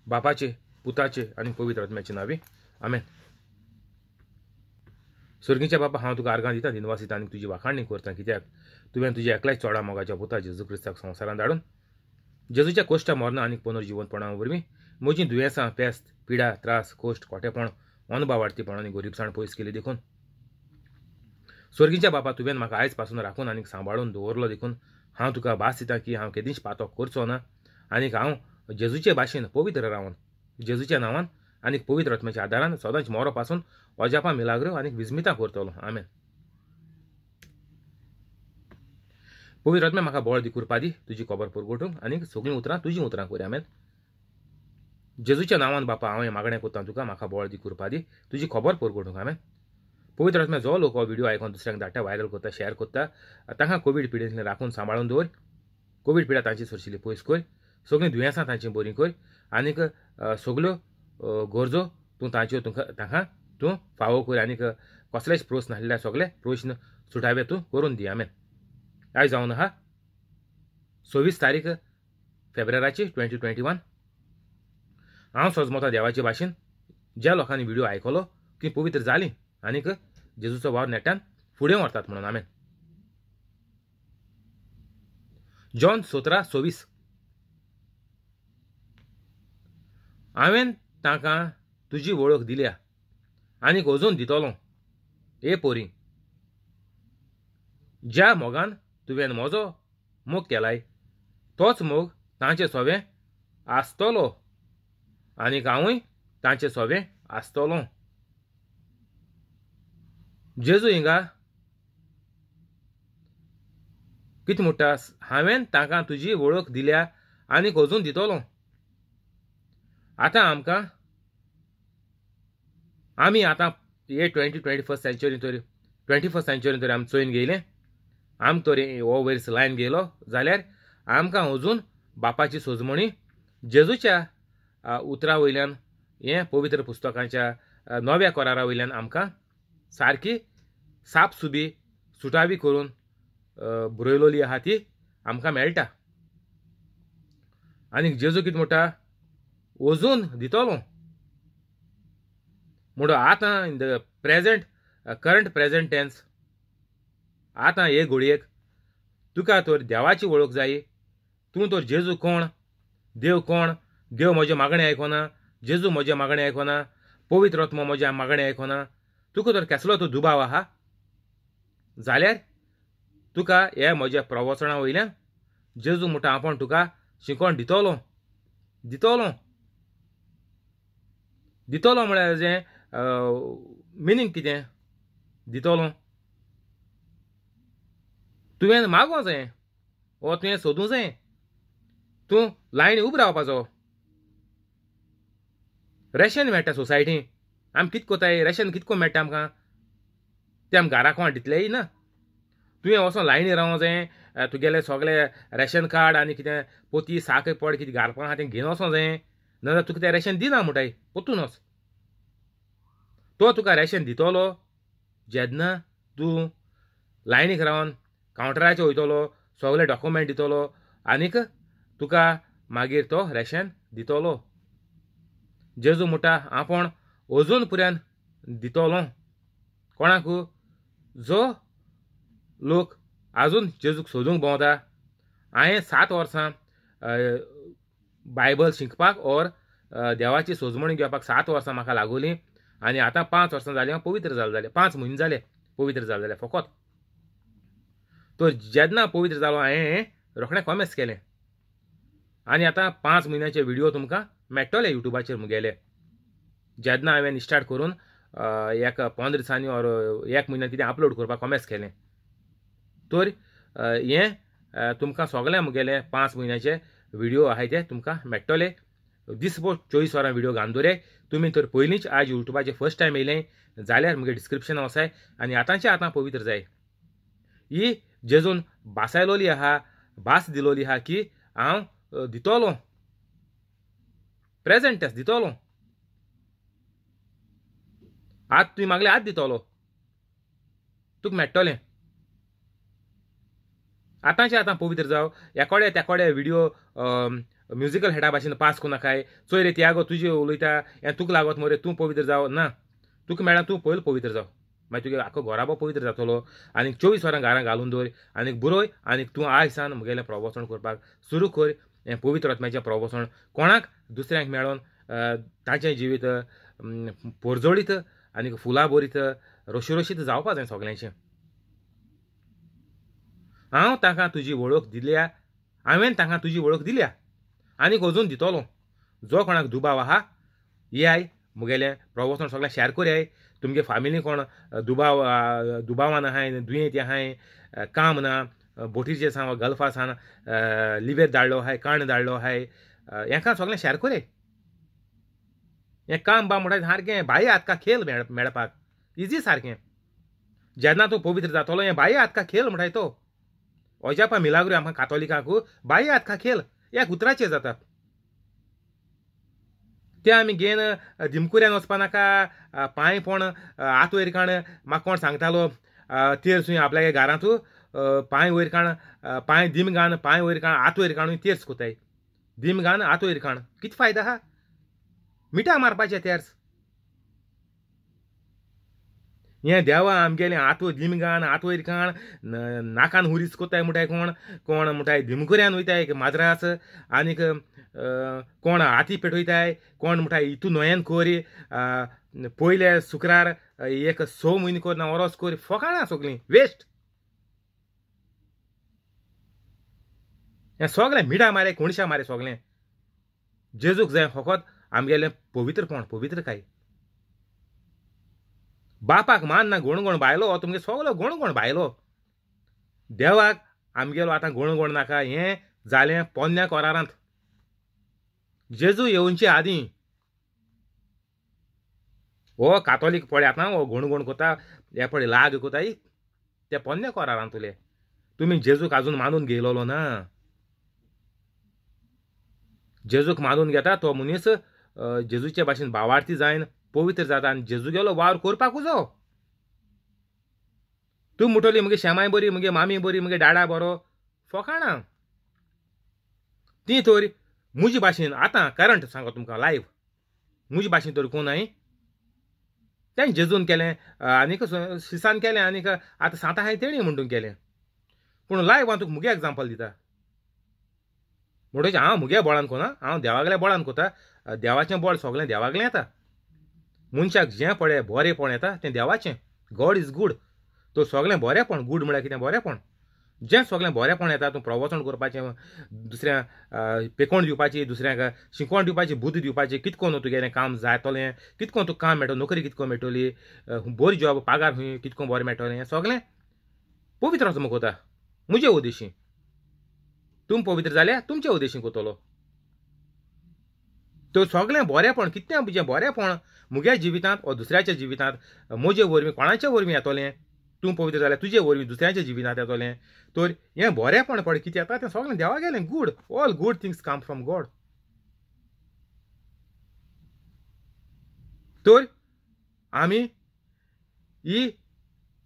बापाचे, पुताचे आनी पवित्र आत्म्याचे नावे आमेन. स्वर्गीच्या बापा, हांव तुका आर्गां दिता, दिनवास दिता आनी तुजी वाखाणणी करता, कित्याक तुवें तुज्या एकल्याच चोडा मोगाच्या पुता जेजू क्रिस्ताक संवसारांत धाडून जेजूच्या कोश्टा मरणा आनी पुनर्जीवनपणा वरवीं म्हजीं दुयेंसां, पेस्त, पिडा, त्रास, कोश्ट, खोटेपण, अनभाव वाडतीपण आनी गरीबसाण पयस केली देखून स्वर्गीच्या बापा, तुवें म्हाका आयज पासून राखून आनीक सांबाळून दवरलो देखून हांव तुका भास दिता की हांव केदींच पातक करचो ना आनीक हांव जेजूचे भाशेन पवित्र रावन जेजूच्या नांवान आनीक पवित्र आत्म्याच्या आदारान सदांच मोरो पासून अजापां मिलाग्रो आनीक विस्मितां करतलो. आमेन. पवित्र आत्म्या म्हाका बळ दी, कृपा दी, तुजी खबर परगटूंक आनीक सगळीं उतरां तुजीं उतरां कर. आमेन. जेजूच्या नांवान बापा हांव हें मागणें करतां तुका, म्हाका बळ दी, कृपा दी, तुजी खबर परगटूंक. आमेन. पवित्र आत्म्या जो लोक हो व्हिडिओ आयकून दुसऱ्यांक धाडटा, व्हायरल करता, शेअर करता, तांकां कोवीड पिडेंतल्यान राखून सांबाळून दवर. कोवीड पिडा तांची सरशिल्ली पयस कर, सगळीं दुयेंसां तांची बरीं कर आनीक सगल्यो गरजो तूं तांच्यो तांकां तूं फावो कर आनीक कसलेच प्रस्न नासलेल्या सगळे प्रश्न सुटावे तूं करून दी. आमेन. आयज जावन आहा 26 तारीख फेब्रुवारीची 2021. हांव सोजमोता देवाचे भाशेन ज्या लोकांनी व्हिडिओ आयकलो ती पवित्र जालीं आनीक जेजूचो वावर नेटान फुडें व्हरतात म्हणून. आमेन. जॉन 17:26. हांवें तांकां तुजी वळख दिल्या आनीक अजून दितलो. ए पोरी, ज्या मोगान तुवें म्हजो मोग केलाय तोच मोग तांचे सोबें आसतलो आनीक हांवूय तांचे सोबें आसतलों. जेजू हिंगा कितें म्हणटा, हांवें तांकां तुजी वळख दिल्या आनीक अजून दितलो. आतां आमी आतां हे 21st सेंचुरीन तरी 21st सेंचुरीन तरी आमी चोयन गेले, आमी तरी हो वयर लायन गेलो जाल्यार आमकां अजून बापाची सोजमणी जेजूच्या उतरां वयल्यान हें पवित्र पुस्तकांच्या नव्या करारा वयल्यान आमकां सारकी सापसुबी सुटावी करून बरयलोली आहा ती आमकां मेळटा. आनीक जेजू कितें म्हणटा, अजून दितलो म्हणून आतां in the present current present tense आतां हे घडयेक तुका तर देवाची वळख जाय. तूं तर जेजू कोण, देव कोण, देव म्हजें मागणें आयकना, जेजू म्हजें मागणें आयकना, पवित्र आत्मो म्हजें मागणें आयकना, तुका तर कसलो तो दुबाव आहा जाल्यार तुका हे म्हज्या प्रवचना वयल्यान जेजू म्हणटा आपूण तुका शिकोण दितलो. दितलो दितलो म्हळ्यार जें मिनींग कितें दितलो, तुवें मागों जाय वो तुवें सोदूं जाय, तूं लायनी उबो रावपाचो. रेशन मेळटा सोसायटीन, आमी कितें कोताय, रेशन कितको मेळटा आमकां तें आमी घरा कोण दितलेय ना. तुवें वचोन लायनी रावों जाय, तुगेलें सगळें रेशन कार्ड आनी कितें पोती साखर पड कितें घालपाक आहा तें घेवन वचों जाय, नाजाल्यार तुका तें रेशन दिना म्हणटाय पोतून वच. तो तुका रेशन दितलो जेन्ना तूं लायनीक रावन कावंटराचेर वयतलो, सगळे डॉक्युमेंट दितलो आनीक तुका मागीर तो रेशन दितलो. जेजू म्हणटा आपूण अजून पुऱ्यान दितलो. कोणाक? जो लोक आजून जेजूक सोदूंक भोंवता. हांवें 7 वर्सां बायबल शिकपाक और देवाची सोजमणी घेवपाक 7 वर्सां म्हाका लागोलीं आनी आतां 5 वर्सां जालीं हांव पवित्र जालें. 5 म्हयने जाले पवित्र जालें फकत. तर जेन्ना पवित्र जालो हांवें रोखडें कॉमेस केलें आनी आतां 5 म्हयन्याचे व्हिडिओ तुमकां मेळटले युट्यूबाचेर मुगेले. जेन्ना हांवें स्टार्ट करून एक 15 दिसांनी और 1 म्हयन्यान कितें अपलोड करपाक कॉमेस केलें. तर हें तुमकां सगळें मुगेले 5 म्हयन्याचे व्हिडिओ आहाय ते तुमकां मेळटले. दिसभर 24 वरां व्हिडिओ घालून दवरे. तुमी तर पयलींच आज युट्यूबाचेर फर्स्ट टायम येयलें जाल्यार मुगे डिस्क्रिप्शन वसाय आनी आतांच्या आतां पवित्र जाय. ही जेजून भासायलोली आहा, भास दिलोली आहा की हांव दितलो, प्रेजेंट टेन्स दितलो. आज तुवें मागलें आज दितलो, तुका मेळटलें. आतांच्या आतां पवित्र जाव. एकोडे तेकोडे व्हिडिओ म्युजिकल हेडा भाशेन पास करूं नाकाय चोय रे तियागो तुजी उलयता हें तुका लागत मरे तूं पवित्र जाव ना तुका मेळ्ळा तूं पयलीं पवित्र जाव मागीर तुगे आख्खो घोराबो पवित्र जातलो आनी 24 वरां घरां घालून दवर आनी बरोय आनी तूं आयज सान मुगेलें प्रवचन करपाक सुरू कर हें पवित्र आत्म्याचें प्रवचन कोणाक दुसऱ्यांक मेळोन ताचें जिवीत पोरजोळीत आनी फुलां भरीत रोशीरोशीत जावपा जाय सगल्यांचें हांव ताका तुजी वळख दिल्या हांवें तांकां तुजी वळख दिल्या आनीक अजून दितलो जो कोणाक दुबाव आहा येयाय मुगेलें प्रवचन सगळें शेअर करयाय तुमगे फामिली कोण दुबावान आहाय दुयेंत आहाय काम ना बोटीचेर सान गल्फा सान लिवेर धाडलो आहाय काण धाडलो आहाय हेका सगळें शेअर करय हें काम बा म्हणटा सारकें बाये हातका खेळ मेळपाक इजी सारकें जेन्ना तूं पवित्र जातलो हें बाये हातका खेळ म्हणटाय तो अजापा मिलाग्रो आमकां कातोलिकांक बाये हातका खेळ ह्या उतराचेर जाता ते आमी घेवन दिमकुऱ्यान वचपा नाका पांय पोण आत वयर काण म्हाका कोण सांगतालो तेर सुय आपल्या घरांत पांय वयर काण पांय दिम घान पांय वयर काण आत वयर काणूय तेर्स कोताय दिम घान आत वयर काण कितें फायदो आहा मिठा मारपाचें तेर्स हें देवा आमगेलें आतू दिम घान आत वयर काण नाकान हुरीस कोताय म्हणटाय कोण म्हणटाय दिमकुऱ्यान वयताय माजरास आनीक कोण हाती पेटयताय कोण म्हणटाय हितू न्हंयेन कोरी पयले शुक्रार एक 6 म्हयने कोर ना वरोस कोरी फकाणां सगळीं वेस्ट हें सगळें मिठा मारे कोणशा मारे सगळें जेजूक जाय फकत आमगेलें पवित्रपण पवित्रकाय बापाक मान ना गोण भायलो तुमगे सगळो गोण भायलो देवाक आमगेलो आतां गोण नाका हें जालें पोन्न्या कोरारांत जेजू येवचे आदीं हो कातोलीक पळयात ना हो गोण कोता हे पळय लाग कोताय ते पोन्न्या कोरारांत तुले तुमी जेजूक आजून मानून गेलोलो ना जेजूक मानून घेता तो मनीस जेजूचे भाशेन भावार्थी जायन पवित्र जाता आनी जेजू गेलो वावर करपाकूच जावो तूं म्हणटली मुगे शेमाय बरी मुगे मामी बरी मुगे डाडा बरो फकाणां ती तर मुजी भाशेन आतां करंट सांगो तुमकां लायव्ह मुजी भाशेन तर कोणाय तें जेजून केलें आनीक शिसान केलें आनीक आतां सांत आहाय तेणी म्हणून केलें पूण लायव्ह हांव तुका मुगे एग्जांपल दिता म्हणटकीर हांव मुगे बळान कोना हांव देवागल्या बळान कोता देवाचें बळ सगळें देवागलें येता मनशाक जें पळय बरेंपण येता तें देवाचें गॉड इज गूड तो सगळें बरेंपण गूड म्हळ्यार कितें बरेंपण जें सगळें बरेंपण येता तूं प्रवचन करपाचें दुसऱ्यांक पेकोण दिवपाची दुसऱ्यांक शिकवण दिवपाची बुद्ध दिवपाची कितकोन तुगेलें काम जातलें कितकोन तुका काम मेळटलें नोकरी कितकोन मेळटली बरी जॉब पागार खंय कितकोन बरें मेळटलें हें सगळें पवित्र आसा कोता म्हजे उद्देशी तुम पवित्र जाल्यार तुमचे उद्देशी कोतलो तो सगळें बरेंपण कितें जें बरेंपण मुगे जिवितांत वा दुसऱ्याच्या जिवितांत म्हजे वरवीं कोणाच्या वरवीं येतलें तूं पवित्र जाल्यार तुजे वरवीं दुसऱ्याच्या जिवितांत येतलें तर हें बरेंपण पळय कितें येता तें सगळें देवा गेलें good all good things come from God तर आमी ही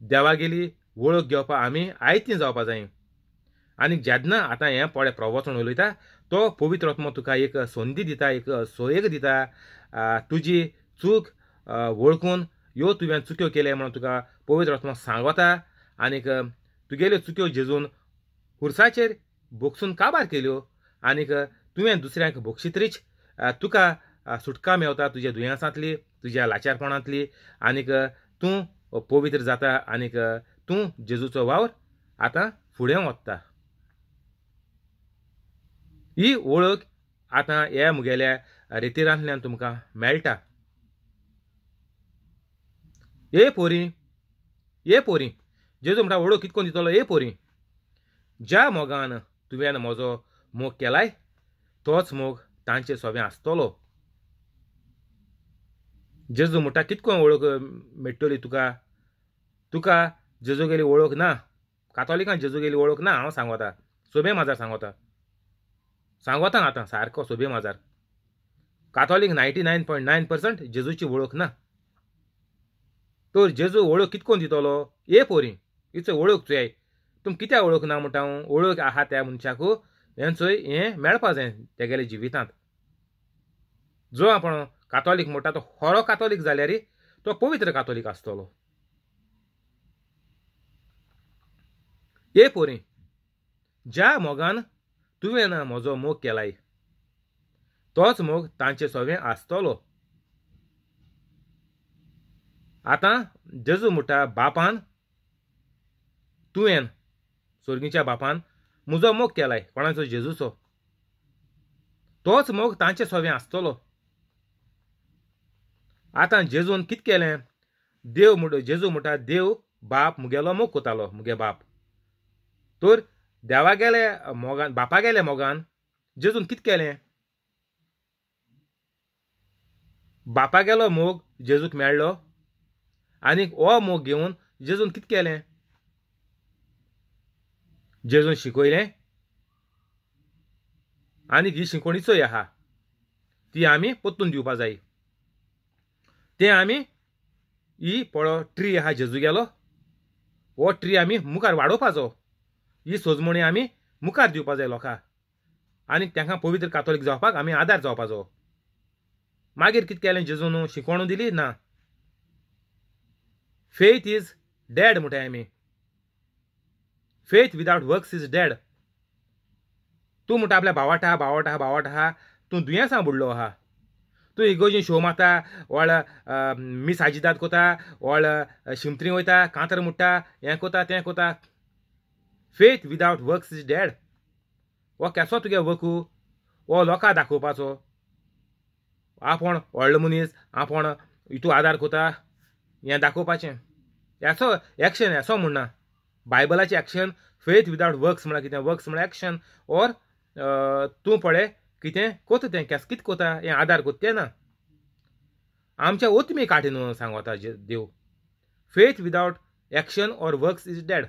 देवागेली वळख घेवपा आमी आयतीं जावपा जाय आनी जेन्ना आतां हें पळय प्रवचन उलयता तो पवित्र आत्मो तुका एक संदी दिता एक सोयेक दिता तुजी चूक वळखून ह्यो तुवें चुक्यो केले म्हणून तुका पवित्र आत्मो सांगता आनीक तुगेल्यो चुक्यो जेजून खुर्साचेर बोगसून काबार केल्यो आनीक तुवें दुसऱ्यांक बोगशीतरीच तुका सुटका मेळटा तुज्या दुयेंसांतली तुज्या लाचारपणांतली आनीक तूं पवित्र जाता आनीक तूं जेजूचो वावर आतां फुडें वता ही वळख आतां हे मुगेल्या रितीरांतल्यान तुमकां मेळटा ए पोरी जेजू म्हणटा वळख कितकोन दितलो ए पोरी ज्या मोगान तुवें म्हजो मोग केलाय तोच मोग तांचेर सोबें आसतलो जेजू म्हणटा कितकोन वळख मेळटली तुका जेजू गेली वळख ना कातोलिकांक जेजू गेली वळख ना हांव सांगता सोबे माजार सांगता आतां सारको सोबे माजार कातोलीक 99.9% जेजूची वळख ना तर जेजू वळख कितकोन दितलो ए पोरी हिचो वळख तुवें तुम कित्याक वळख ना म्हणटा वळख आहा त्या मनशाक हें चोय हें मेळपा जाय तेगेल्या जिवितांत. जो आपण कातोलीक म्हणटा तो खरो कातोलीक जाल्यार तो पवित्र कातोलीक आसतलो. हे पोरी, ज्या मोगान तुवें म्हजो मोग केलाय तोच मोग तांचे सोबें आसतलो. आतां जेजू म्हणटा बापान तुवें स्वर्गीच्या बापान म्हजो मोग केलाय कोणाचो जेजूचो तोच मोग तांचे सोबें आसतलो. आतां जेजून कितें केलें जेजू म्हणटा देव बाप मुगेलो मोग कोतालो मुगे बाप. तर देवा गेले मोगान बापा गेले मोगान जेजून कितें केलें बापा गेलो मोग जेजूक मेळ्ळो आनी हो मोग घेवन जेजून कितें केलें जेजून शिकयलें आनी ही शिकवणी चोय आहा ती आमी पोत्तून दिवपा जाय. तें आमी ही पळो ट्री आहा जेजू गेलो हो ट्री आमी मुखार वाडोवपाचो. ही सोजमणी आमी मुखार दिवपा जाय लोकांक आनी तांकां पवित्र कातोलीक जावपाक आमी आदार जावपाचो. मागीर कितें केलें जेजून शिकवण दिली ना फेथ इज डेड म्हणटाय आमी. Faith without works is dead. तूं म्हणटा आपल्या भावाट आहा तूं दुयेंसां बुडलो आहा. तूं इगोजीन शो मारता वळ मीस आजिदाद कोता वळ शिमतरी वयता कांतर मुट्टा हें कोता तें कोता. Faith without works is dead. हो केसो तुगे वकू हो लोकांक दाखोवपाचो आपूण व्हडलो मनीस आपूण हितू आदार कोता हें दाखोवपाचें. हेचो एक्शन हेचो म्हणना बायबलाचें एक्शन फेथ विदाउट वर्क्स म्हळ्यार कितें वर्क्स म्हळ्यार एक्शन ओर तूं पळय कितें कोता तें केस कितें कोता हें आदार कोता तें ना. आमच्या ओतमी काठीन सांगता देव faith without action or works is dead.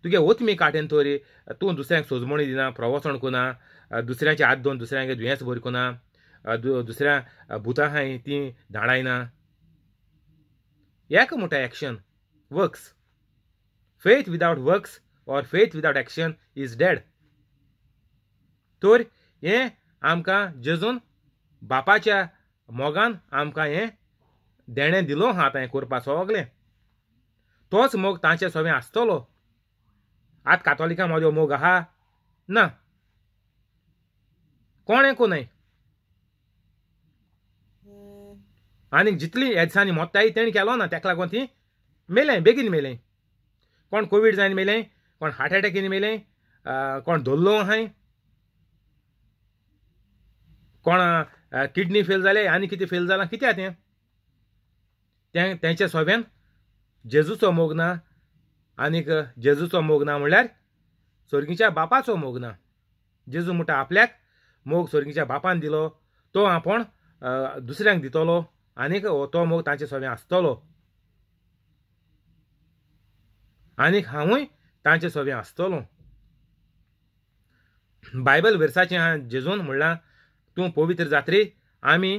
तुगे ओतमी काठेन तोरी तूं दुसऱ्यांक सोजमणी दिना प्रवचण कोना दुसऱ्याचे हात दोन दुसऱ्यांक दुयेंस बरी कोना दुसऱ्या भुतां आहाय तीं धाडायना एक म्हणटा action works. Faith without works or faith without action is dead. तर हें आमकां जेजून बापाच्या मोगान आमकां हें देणें दिलो आहा आतां हें करपा सगलें. तोच मोग तांचे सोबें आसतलो. आतां कातोलिकां म्हजो मोग आहा ना कोणेंकू न्हय. आनी जितली ह्या दिसांनी मोत्ताय तेणी केलो ना ताका लागून ती मेलें बेगीन मेलें. कोण कोवीड जायन मेलें कोण हार्ट एटॅकीन मेलें कोण धोल्लो आहाय कोण किडनी फेल जाले आनी कितें फेल जालां कित्या तें तेंच्या सोब्यान जेजूचो मोग ना. आनीक जेजूचो मोग ना म्हणल्यार स्वर्गीच्या बापाचो मोग ना. जेजू म्हणटा आपल्याक मोग स्वर्गीच्या बापान दिलो तो आपूण दुसऱ्यांक दितलो आनीक तो मोग तांचे सोबें आसतलो आनीक हांवूय तांचे सोबें आसतलो. बायबल वर्साचें आहा जेजून म्हणलां तूं पवित्र जात्री आमी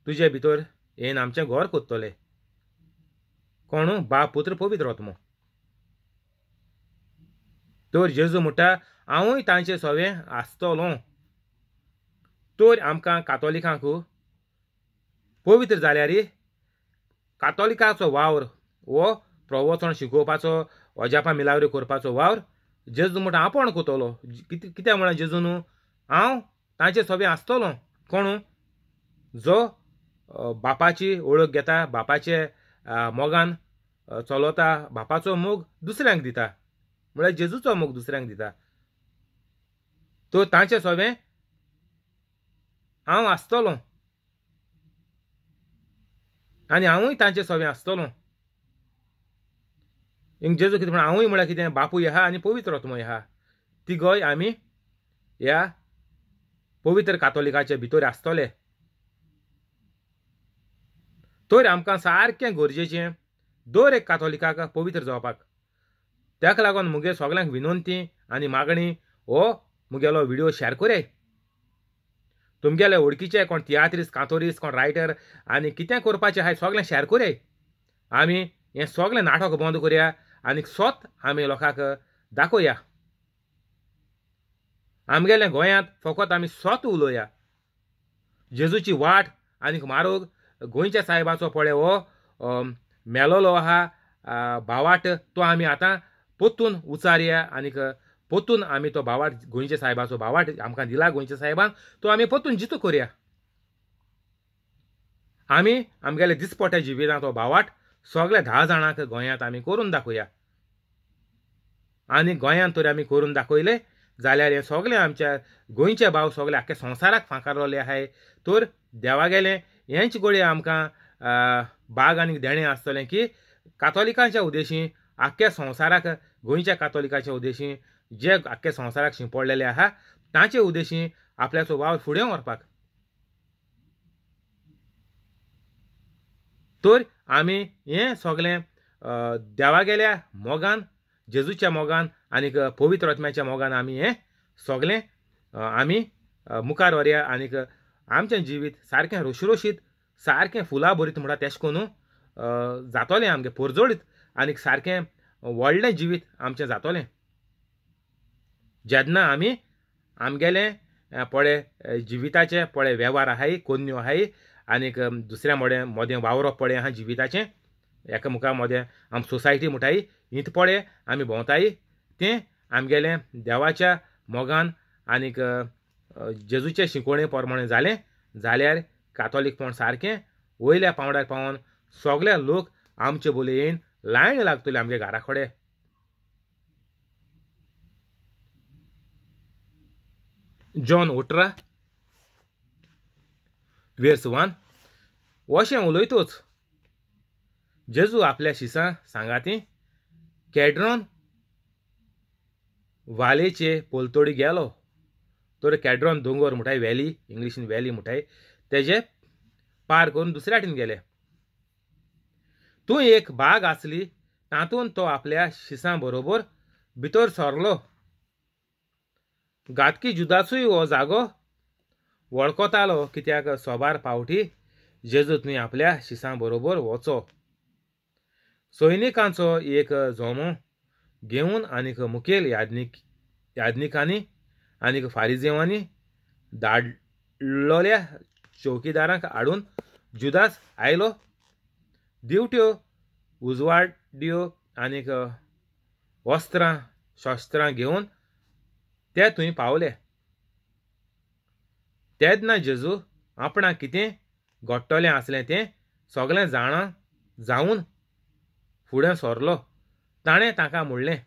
तुजे भितर येवन आमचें घर कोत्तले. कोण बाप पुत्र पवित्र आत्मो. तर जेजू म्हणटा हांवूय तांचे सोबें आसतलो. तर आमकां कातोलिकांक पवित्र जाल्यार कातोलिकाचो वावर हो प्रवचन शिकोवपाचो अजापा मिलावरी करपाचो वावर जेजू म्हणटा आपूण कोतलो. कित्याक म्हळ्यार जेजून हांव तांचे सोबें आसतलो. कोण जो बापाची वळख घेता बापाचे मोगान चलता बापाचो मोग दुसऱ्यांक दिता म्हळ्यार जेजूचो मोग दुसऱ्यांक दिता. तो तांचे सोबें हांव आसतलो आनी हांवूय तांचे सोबें आसतलो. हिंग जेजू कितें म्हणटा हांवूय म्हळ्यार कितें बापूय आहा आनी पवित्र आत्मोय आहा. तिगोय आमी ह्या पवित्र कातोलिकाचे भितर आसतले. तर आमकां सारकें गरजेचें दर एक कातोलिकाक पवित्र जावपाक. ताका लागून मुगे सगल्यांक विनंती आनी मागणी हो मुगेलो व्हिडिओ शेअर कराय. तुमगेले वळखीचे कोण तियात्रीस कांतोरीस कोण रायटर आनी कितें करपाचें आहाय सगळें शेअर कराय. आमी हें सगळें नाटक बंद करया आनी स्वत आमी लोकांक दाखोवया. आमगेले गोंयांत फकत आमी स्वत उलोवया. जेजूची वाट आनीक मारोग गोंयच्या साहेबाचो पळय हो मेलोलो आहा भावाट तो आमी आतां पोत्तून उचारया आनीक पोत्तून आमी तो भावाट गोंयच्या साहेबाचो भावाट आमकां दिला गोंयच्या साहेबान तो आमी पोत्तून जितो करया. आमी आमगेले दिसपट्या जिवितां तो भावाट सगळ्या 10 जाणांक गोंयांत आमी करून दाखोवया. आनी गोंयांत तर आमी करून दाखयले जाल्यार हे सगळे आमच्या गोंयचे भाव सगळे आख्या संवसाराक फांकारलोले आहाय. तर देवागेले हेंच गोडे आमकां बाग आनी देणें आसतलें की कातोलिकांच्या उद्देशीं आख्या संवसाराक गोंयच्या कातोलिकांच्या उद्देशीं जे आख्या संवसाराक शिंपडलेले आहा तांचे उद्देशीं आपल्याचो वावर फुडें व्हरपाक. तर आमी हें सगळें देवागेल्या मोगान जेजूच्या मोगान आनीक पवित्र आत्म्याच्या मोगान आमी हें सगळें आमी मुखार व्हरया आनीक आमचें जिवीत सारकें रोशीरोशीत सारकें फुलां भरीत म्हणटा तेश कोनू जातोलें आमगे परजोडीत आनीक सारकें व्हडलें जिवीत आमचें जातोलें. जेन्ना आमी आमगेलें पळय जिविताचे पळय वेव्हार आहाय कोन्यो आहाय आनीक दुसऱ्या मोदें वावरप पळय आहा जिविताचें एकामुखार मोदें आम सोसायटी म्हणटाय हिंत पळय आमी भोंवताय तें आमगेलें देवाच्या मोगान आनीक जेजूचे शिकवणे प्रमाणे जालें जाल्यार कातोलीकपण सारकें वयल्या पांवड्यार पावोन सगळे लोक आमचे बोले येवन लायन लागतले आमगे घरा कडेन. जॉन 18 वर्स 1 अशें उलयतोच जेजू आपल्या शिसां सांगाती कॅड्रॉन वालेचे पोलतोडी गेलो. तर कॅड्रॉन दोंगर म्हणटाय व्हॅली इंग्लिशीन व्हॅली म्हणटाय तेजे पार करून दुसऱ्या वाटेन गेले. थंय एक बाग आसली तातूंत तो आपल्या शिसां बरोबर भितर सरलो. गातकी जुदासूय हो जागो वळखतालो कित्याक सोबार पावटी जेजू थंय आपल्या शिसां बरोबर वचो. सैनिकांचो एक जोमो घेवन आनीक मुखेल यादनिकांनी आनीक फारिजेवांनी धाडलोल्या चौकीदारांक हाडून जुदास आयलो. दिवट्यो उजवाड्यो आनीक वस्त्रां शस्त्रां घेवन ते थंय पावले. तेन्ना जेजू आपणाक कितें घडटलें आसलें तें सगळें जावन फुडें सरलो. ताणें ताका म्हणलें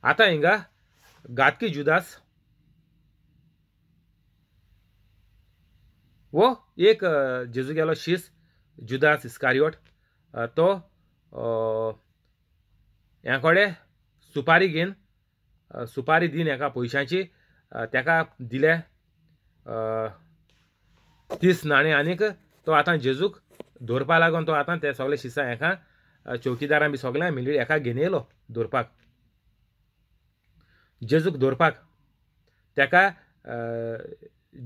आतां हिंगा गातकी जुदास वो एक जेजू गेलो शीस जुदास इस्कारियोट तो ह्या कडेन सुपारी घेवन सुपारी दिन हेका पयशांची तेका दिले 30 नाणें आनीक तो आतां जेजूक दवरपा लागून तो आतां ते सगळे शिसां हेका चौकीदारां बी सगळ्यां मेळ्ळी हेका घेवन येयलो दवरपाक जेजूक दवरपाक. तेका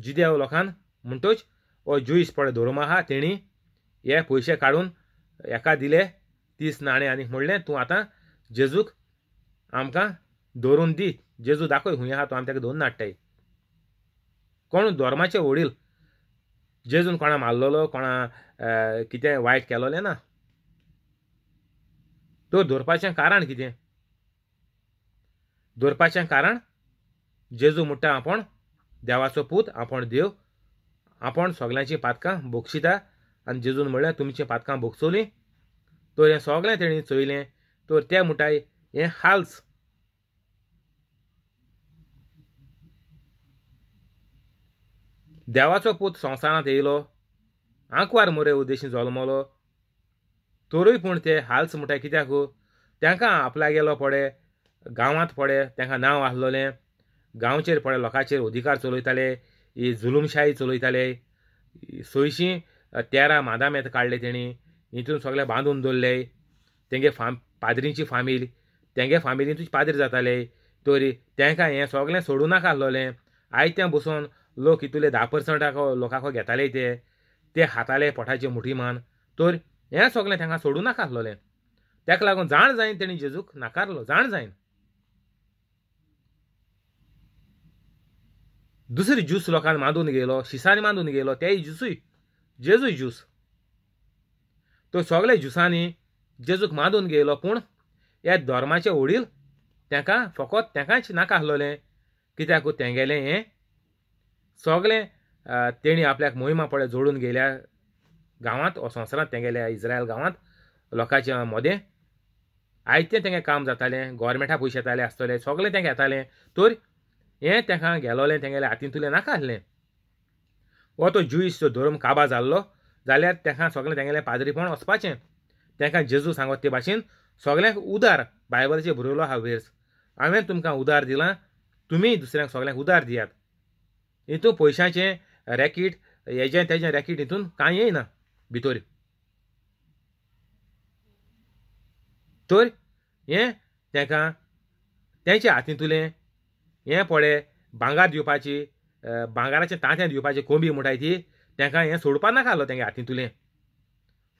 जिदेव लोकान म्हणटच हो ज्यूइश पळय धोरम आहा तेणी हे पयशे काडून हेका दिले 30 नाणें आनीक म्हणलें तूं आतां जेजूक आमकां दवरून दी. जेजू दाखय खूंय आहा तो आमी तेका दवरून हाडटाय. कोण धर्माचे वडील जेजून कोणा मारलेलो कोणा कितें वायट केलोलें ना. तो दवरपाचें कारण कितें दवरपाचें कारण जेजू म्हणटा आपण देवाचो पूत आपण देव आपण सगळ्यांची पातकां भोगशिता आनी जेजून म्हणलें तुमचीं पातकां भोगसोलीं. तर हें सगळें तेणी चोयलें. तर ते म्हणटाय हें हाल्स देवाचो पूत संवसारांत येयलो आंकवार मोरे उद्देशीं जल्मलो. तरूय पूण ते हाल्स म्हणटाय कित्याक तांकां आपल्या गेलो पळय गांवांत पळय तांकां नांव आसलोलें गांवचेर पळय लोकांचेर अधिकार चलयताले ही जुलूमशाही चलयताले. 613 मादामेत काडले तेणी हितून सगळे बांदून दवरले. तेंगे पाद्रींची फामील तेंगे फामिलींतूच पाद्री जाताले. तरी तांकां हें सगळें सोडूं नाका आसलोलें. आयत्या बसून लोक हितूले 10% लोकांक घेताले ते खाताले पोटाचे मुठीमान. तर हें सगळें तांकां सोडूं नाका आसलोलें. ताका लागून जाण जायन तेणी जेजूक नाकारलो. जाण जायन दुसरी ज्यूस लोकांनी मांदून गेलो, शिसांनी मांदून गेलो, तेय ज्यूसूय जेजूय ज्यूस. तो सगळे ज्युसांनी जेजूक मांदून गेलो. पूण ह्या धर्माचे वडील ताका फकत ताकाच नाका आसलोलें, कित्याक तेंगेलें हें सगळें तेणी आपल्याक मोहिमा पळय जोडून गेल्या गांवांत वा संवसारांत तेंगेल्या इस्रायल गांवांत लोकांच्या मोदें आयतें तेंगे काम जातालें, गव्हर्मेंटा पयशे येताले आसतले, सगळें तेंगे येतालें. तर हें ताका गेलोलें तेंगेल्या हातींतुलें नाका आसलें. वो तो ज्यूइश जो धर्म काबा जाल्लो जाल्यार ताका सगळें तेंगेलें पाद्रीपण वचपाचें. ताका जेजू सांगत ते भाशेन सगळ्यांक उदार बायबलाचेर बरयलो आहा वेर्स. हांवें तुमकां उदार दिलां, तुमी दुसऱ्यांक सगळ्यांक उदार दियात. हितून पयशांचें रॅकीट हेजें तेजें रॅकीट हितून कांय येयना भितर. तर हें ताका तेंच्या हातींतुलें हें पळय भांगर दिवपाची, भांगाराचें तांतें दिवपाची कोंबी म्हणटाय ती ताका हें सोडपा नाका आसलो तेंगे हातींतुलें.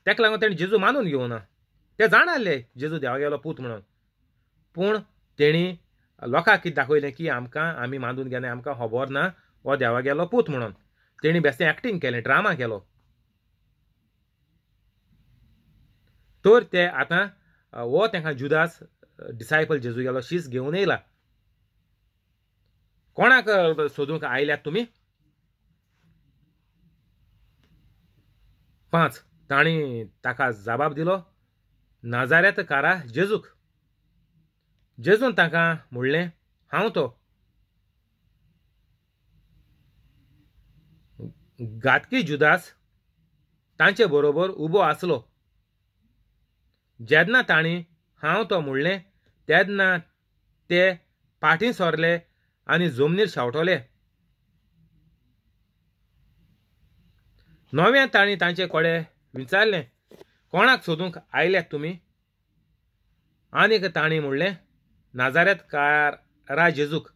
ताका लागून तेणें जेजू मानून घेवना. ते जाण आसले जेजू देवागेलो पूत म्हणून. पूण तेणी लोकांक कितें दाखयलें की आमी मांदून गेले, आमकां खबर ना हो देवागेलो पूत म्हणून. तेणी बेश्टें एक्टींग केलें, ड्रामा केलो. तर ते आतां हो तांकां जुदास डिसायपल जेजूगेलो शीस घेवन येयला. कोणाक सोदूंक आयल्यात तुमी? 5 तांणी ताका जबाब दिलो, नाजारेतकारा जेजूक. जेजून तांकां म्हणलें, हांव तो. घातकी जुदास तांचे बरोबर उबो आसलो. जेन्ना तांणी हांव तो म्हणलें तेन्ना ते फाटीं सरले आनी जमनीर शेंवटले. नव्यान तांणी तांचे कडेन विचारलें, कोणाक सोदूंक आयल्यात तुमी? आनीक तांणी म्हणलें, नाजारेतकारा जेजूक.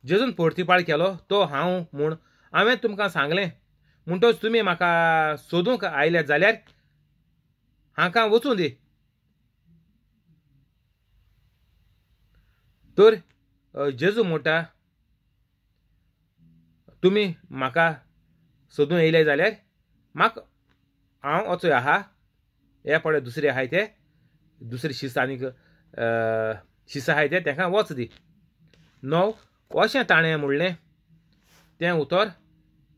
जेजून परतीपाळ केलो, तो हांव म्हूण हांवें तुमकां सांगलें. म्हणटच तुमी म्हाका सोदूंक आयल्यात जाल्यार हाका वचूं दी. तर जेजू म्हणटा, तुमी म्हाका सोदूं येयले जाल्यार म्हाका हांव वचोय आहा. हे पळय दुसरे आहाय ते, दुसरे शिस आनीक शिस आहाय ते ताका वच दी. 9 अशें ताणें म्हणलें. तें उतर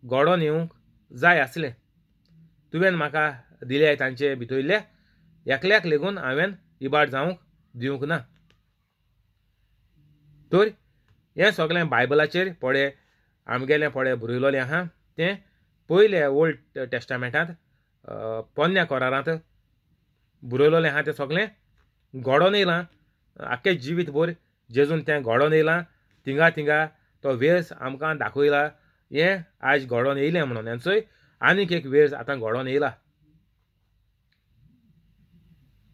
घडोवन येवंक जाय आसलें. तुवें म्हाका दिले तांचे भितरल्या एकल्याक लेगून हांवें इबाड जावंक दिवंक ना. तर हें सगळें बायबलाचेर पळय आमगेलें पळय बरयलोलें आहा. तें पयले ओल्ड टेस्टामेंटांत पोन्न्या कोरारांत बरयलोलें आहा. तें सगळें घडोवन येयलां. आख्खे जिवीत भर जेजून तें घडोवन येयलां. थिंगा तो वेर्स आमकां दाखयला हें आयज घडोवन येयलें म्हणून. हेंचोय आनीक एक वेर्स आतां घडोवन येयला.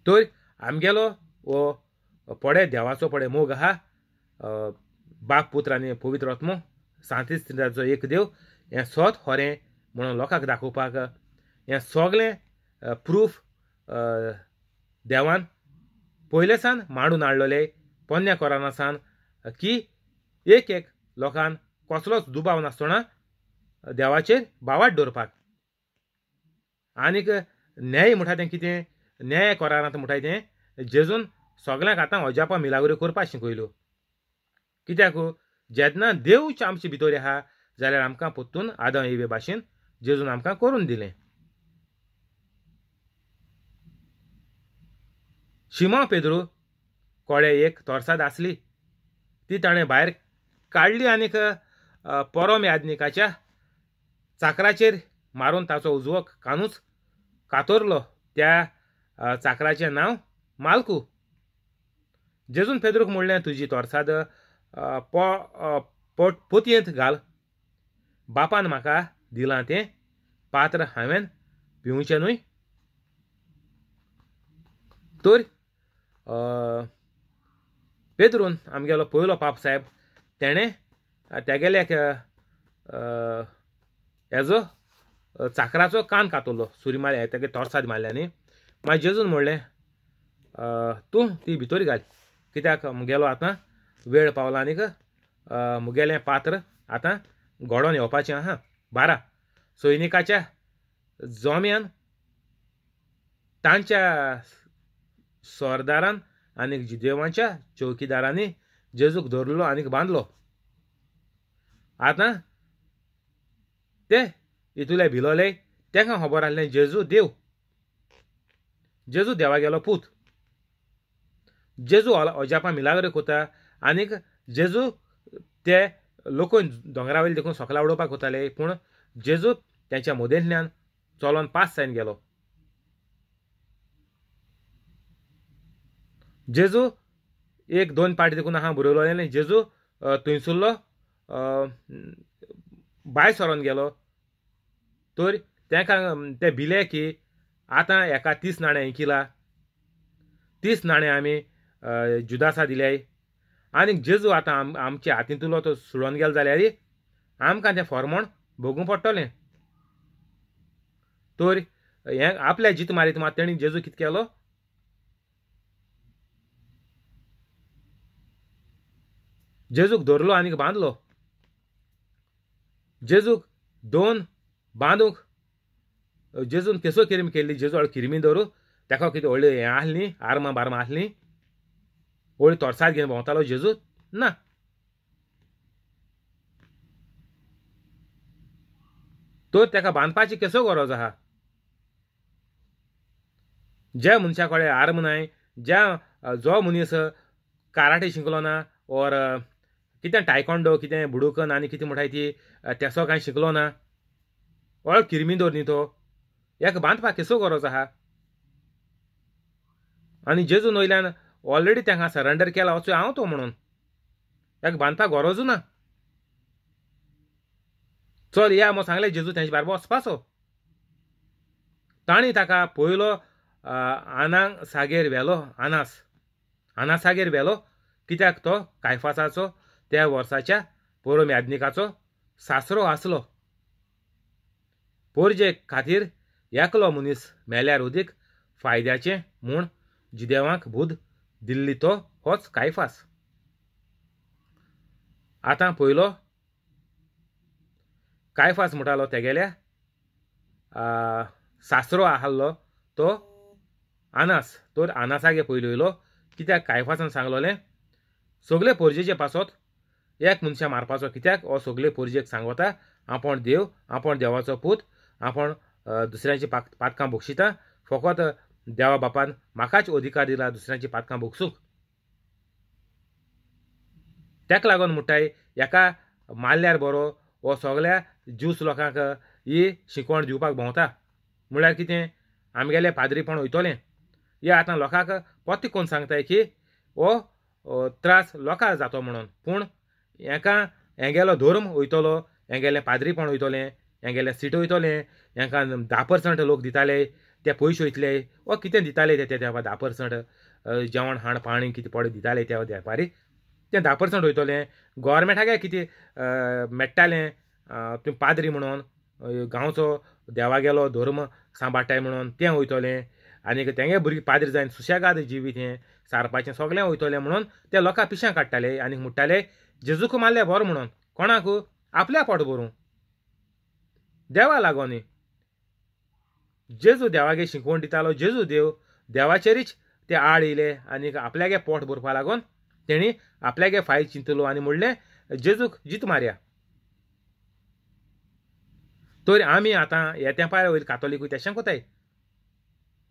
तर आमगेलो हो पळय देवाचो पळय मोग आहा, बाप पुत्र आनी पवित्र आत्मो सांतीच त्रिताचो एक देव. हें सोत खरें म्हणून लोकांक दाखोवपाक हें सगळें प्रूफ देवान पयले सान मांडून हाडलोले पोन्न्या कोराना सान की एक लोकांन कसलोच दुबाव नासतना देवाचेर बावाट दवरपाक. आनीक न्याय म्हणटा तें कितें? न्याय कोरारांत म्हणटाय तें जेजून सगळ्यांक आतां अजापां मिलाग्रो करपा शिकयल्यो. कित्याक जेन्ना देवच आमचे भितर आहा जाल्यार आमकां परतून आदां येवे भाशेन जेजून आमकां करून दिलें. शिमोन पेद्रू कोडे एक तोरसाद आसली. ती ताणें भायर काडली आनीक परम याजनिकाच्या चाकराचेर मारून ताचो उजवो कानूच कातरलो. त्या चाकराचें नांव माल्कू. जेजून पेद्रूक म्हणलें, तुजी तोरसाद पोतयेंत घाल. बापान म्हाका दिलां तें पात्र हांवें पिवचें न्हय. तर पेद्रून आमगेलो पयलो पाप साहेब तेणें तेगेल्याक हेजो चाकराचो कान कातरलो. सुरी मारले तेगे तोरसाद मारल्यांनी. मागीर जेजून म्हणलें, तूं ती भितर घाल, कित्याक मुगेलो आतां वेळ पावला आनीक मुगेलें पात्र आतां घोडोन येवपाचें आहा 12 सैनिकाच्या जोम्यान तांच्या सरदारान आनी जुदेवांच्या चौकीदारांनी जेजूक धरलो आनी बांदलो. आतां ते इतुले भिलोले तांकां खबर आहलें जेजू देव. जेजू देवागेलो पूत. जेजू अजापा मिलाग्र कोता आनीक जेजू ते लोकून दोंगरा वयले देखून सोकला उडोवपाक वताले पूण जेजू त्यांच्या मोदेंतल्यान चलोन पास जायन गेलो. जेजू 1-2 पाटी देखून हांव बरयलोलें. जेजू थंयसरलो भायर सरोन गेलो तर तांकां ते भिले की आतां एका 30 नाणें इंकिला 30 नाणें आमी जुदासा दिल्याय आनीक जेजू आतां आमच्या हातींतलो तो सोडून गेलो जाल्यार आमकां तें फॉर्मोण भोगूं पडटलें. तर हें आपल्या जीत मारीत मात तेणी जेजू कितें केलो जेजूक धरलो आनीक बांदलो. जेजूक 2 बांदूंक जेजून केसो किरीम केल्ली. जेजू किरमी धरू ताका कितें व्हडली हें आहलीं आर्मां बार्मां आहलीं व्हडली तोरसाद घेवन भोंवतालो जेजू ना. तर ताका बांदपाची केसो गरज आहा. ज्या मनशा कडेन आर्म नाय जो मनीस काराटे शिकलो ना ओर कितें टायकोंडो कितें बुडोकन आनी कितें म्हणटाय ती तेसो कांय शिकलो ना व्हड किरमीदोर न्ही तो हेका बांदपाक केसो गरज आहा. आनी जेजून वयल्यान ऑलरेडी तांकां सरेंडर केला वचूं हांव तो म्हणून हेका बांदपाक गरजू ना. चल या मो सांगलें जेजू तेंचे बारबो वचपाचो. तांणी ताका पयलो आनांक सागेर व्हेलो. आनास सागेर व्हेलो कित्याक तो कायफासाचो त्या वर्साच्या पुरोम्यादनिकाचो सासरो आसलो. पोरजे खातीर एकलो मनीस मेल्यार उदीक फायद्याचें म्हूण जुदेवांक बूध दिल्ली तो होच कायफास. आतां पयलो कायफास म्हणटालो तेगेल्या सासरो आहलो तो आनास. तर आनासागे पयलो येयलो कित्याक कायफासान सांगलोलें सगळे पोरजेचे पासत एक मनशा मारपाचो कित्याक हो सगळे पोरजेक सांगता आपूण देव आपूण देवाचो पूत आपूण दुसऱ्यांची पातकां भोगशिता फकत देवा बापान म्हाकाच अधिकार दिला दुसऱ्यांची पातकां भोगसूंक. ताका लागून म्हणटाय एका मारल्यार बरो हो सगळ्या ज्यूस लोकांक ही शिकवण दिवपाक भोंवता. म्हळ्यार कितें आमगेलें पाद्रीपण वयतलें हे आतां लोकांक पत्ते कोन्न सांगताय की हो त्रास लोकांक जातो म्हणून पूण हें गेलो धर्म वयतलो हेंगेलें पाद्रीपण वयतलें हेंगेलें सीट वयतलें हेंकां 10% लोक दिताले ते पयशे वयतले वा कितें दिताले ते 10% जेवण हाण पाणी कितें पडे दिताले त्या वेपारी तें 10% वयतलें. गोवोरमेंटाक कितें मेळटालें तुमी पाद्री म्हणून गांवचो देवागेलो धर्म सांबाळटाय म्हणून तें वयतलें आनीक तेंगे भुरगीं पाद्री जायन सुशेगाद जिवीत हें सारपाचें सगळें वयतलें म्हणून ते लोकां पिश्यां काडटाले आनीक म्हणटाले जेजूक मारलें बरो म्हणून. कोणाक आपल्या पोट भरूंक देवा लागोनी. जेजू देवागे शिकवण दितालो. जेजू देव देवाचेरीच ते आड येयले आनीक आपल्यागे पोट भरपा लागून तेणी आपल्यागे फायल चिंतलो आनी म्हणलें जेजूक जीत मारया. तर आमी आतां ह्या तेंपार वयले कातोलीकूय तेशें कोताय.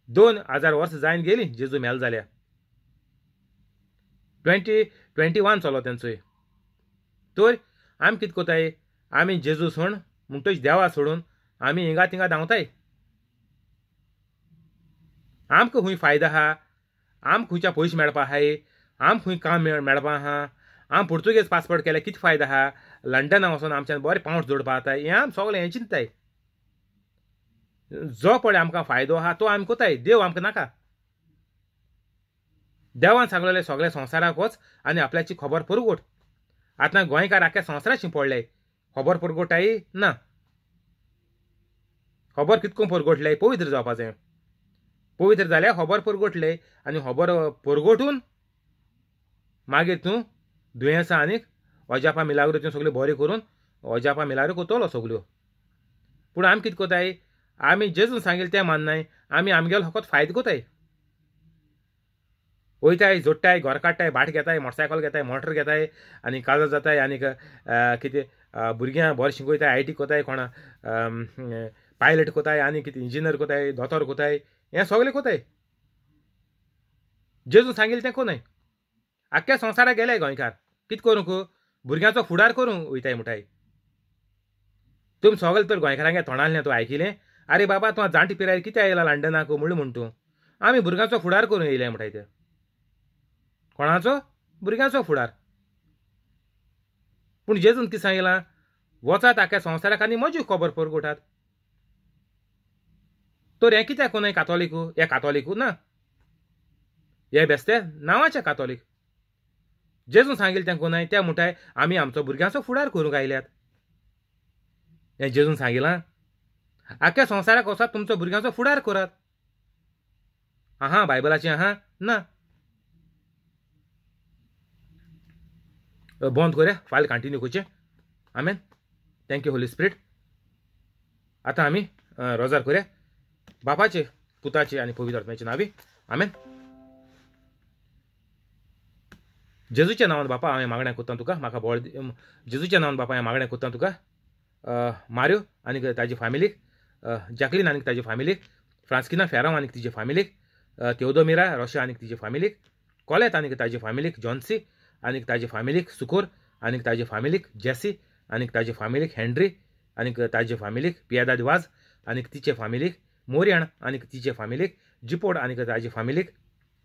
2000 वर्सां जायन गेली जेजू मेलो जाल्यार 2021 चलो तेंचोय. तर आमी कितें कोताय आमी जेजू सोड म्हणटच देवा सोडून आमी हिंगा तिंगा धांवताय. आमकां खूंय फायदो आहा आमकां खंयच्या पयशे मेळपा आहाय आमकां खंय काम मेळपा आहा आम पुर्तुगेज पासपोर्ट केल्यार कितें फायदो आहा लंडना वचोन आमच्यान बरें पावंड जोडपा जाताय हें आमी सगळें हें चिंतताय. जो पळय आमकां फायदो आहा तो आमी कोताय देव आमकां नाका. देवान सांगलेलें सगळें संवसाराक वच आनी आपल्याची खबर परगोट. आतां गोंयकार आख्या संवसाराची पडले खबर परगोटाय ना. खबर कितको परगोटले पवित्र जावपा जाय. पवित्र जाल्यार खबर परगोटले आनी खबर परगोटून मागीर तूं दुयेंसां आनीक अजापा मिलाग्रो त्यो सगळ्यो बऱ्यो करून अजापा मिलाऱ्यो कोतलो सगल्यो. पूण आमी कितें कोताय, आमी जेजून सांगिल्लें तें माननाय, आमी आमगेलो फकत फायदो कोताय. वयताय, जोडटाय, घर काडटाय, बाट घेताय, मोटरसायकल घेताय, मोटर घेताय, आनी काजार जाताय, आनीक कितें भुरग्यां बरें शिकोयताय, आय टी कोताय, कोणा पायलट कोताय, आनी कितें इंजिनियर कोताय, दोतोर कोताय, हें सगलें कोताय. जेजून सांगिल्लें तें कोनाय. आख्ख्या संवसाराक गेल्याय गोंयकार, कितें करूंक, भुरग्यांचो फुडार करूंक वयताय म्हणटाय. तुमी सगळे तर गोंयकारांगे तोंडांतल्यान तूं आयकिलें, आरे बाबा तूं जाणटी पिरायेर कितें आयला लंडनाक म्हूण तूं. आमी भुरग्यांचो फुडार करूंक येयले म्हणटाय ते. कोणाचो? भुरग्यांचो फुडार. पूण जेजून कितें सांगिलां, वचात आख्ख्या संवसाराक आनी म्हजी खबर परगटात. तर हें कित्याक कोनाय कातोलीकू? हे कातोलीकू ना, हे बेस्ते नांवाचे कातोलीक. जेजून सांगिल्लें तें कोनाय, ते म्हणटाय आमी आमचो भुरग्यांचो फुडार करूंक आयल्यात. हें जेजून सांगिलां. आख्ख्या संवसाराक वचात, तुमचो भुरग्यांचो फुडार करात. आहा बायबलाचें आहा ना. बंद करुया, फाल्यां कंटिन्यू करचें. आमेन. Thank you holy spirit. आतां आमी रोजार करुया बापाचे, पुताचे आनी पवित्र आत्म्याचे नांवी. आमेन. जेजूच्या नांवान बापा हांवें मागणें कोत्ता तुका, म्हाका बोळ जेजूच्या नांवान बापा हांवें मागणें कोत्ता तुका, मारियो आनीक ताजे फॅमिलीक, जॅकलीन आनीक ताजे फॅमिलीक, फ्रांस्किना फेरांव आनीक तिजे फॅमिलीक, तेओदोमिरा रोशा आनीक तिजे फॅमिलीक, कोलेत आनीक ताजे फॅमिलीक, जॉन्सी आनीक ताजे फॅमिलीक, सुकोर आनीक ताजे फॅमिलीक, जेसी आनीक ताजे फॅमिलीक, हेनरी आनीक ताजे फॅमिलीक, पियादाद वाज आनीक तिचे फॅमिलीक, मोरियाण आनीक तिचे फॅमिलीक, जिपोड आनीक ताजे फॅमिलीक,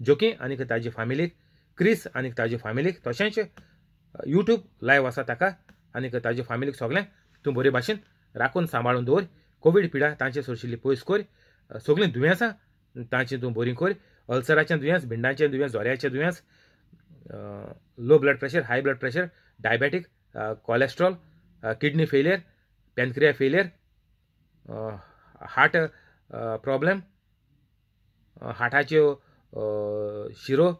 जोकी आनीक ताजे फॅमिलीक, क्रिस आनीक ताजे फॅमिलीक, तशेंच यूट्यूब लायव्ह आसा ताका आनीक ताजे फॅमिलीक सगळें तूं बरे भाशेन राखून सांबाळून दवर. कोवीड पिडा तांचे सोडशिल्ली पयस कर. सगळीं दुयेंसां तांची तूं बरीं कर. अल्सराचें दुयेंस, भिंडाचें दुयेंस, जोऱ्याचें दुयेंस, low blood pressure, high blood pressure, diabetic, cholesterol, kidney failure, pancreas failure, heart problem, हार्टाच्यो शिरो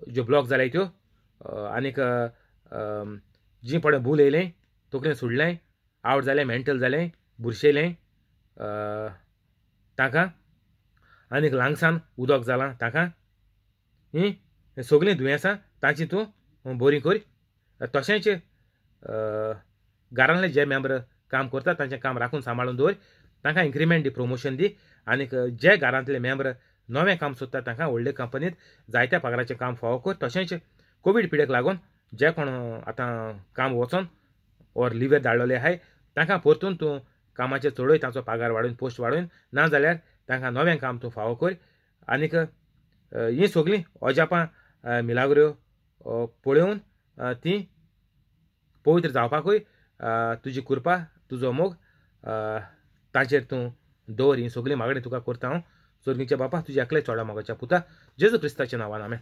ज्यो ब्लॉक जाल्याय त्यो, आनीक जी पडे भूल येयलें, तकलें सुडलें, आवट जालें, मेंटल जालें, बुरशेलें ताका, आनीक लांगसान उदक जालां ताका, हीं सगळीं दुयेंसां तांची तूं बरीं कर. तशेंच घरांतले जे मेंबर काम करतात तांचें काम राखून सांबाळून दवर. तांकां इन्क्रिमेंट दी, प्रमोशन दी. आनीक जे घरांतले मेंबर नवें काम सोदतात तांकां व्हडले कंपनींत जायत्या पगाराचें काम फावो कर. तशेंच कोवीड पिडेक लागून जे कोण आतां काम वचोन ओर लिव्हर धाडलेले आहाय तांकां परतून तूं कामाचेर चडय, तांचो पगार वाडोवन, पोस्ट वाडोवन, ना जाल्यार तांकां नवें काम तूं फावो कर. आनीक हीं सगळीं अजापां मिलाग्र्यो पळोवन तीं पवित्र जावपाकूय तुजी कृपा, तुजो मोग तांचेर तूं दवर. हीं सगळीं मागणी तुका करता हांव, स्वर्गीचे बापा, तुज्या एकल्याच चोडा मोगाच्या पुता जेजू क्रिस्ताच्या नांवान. आमेन.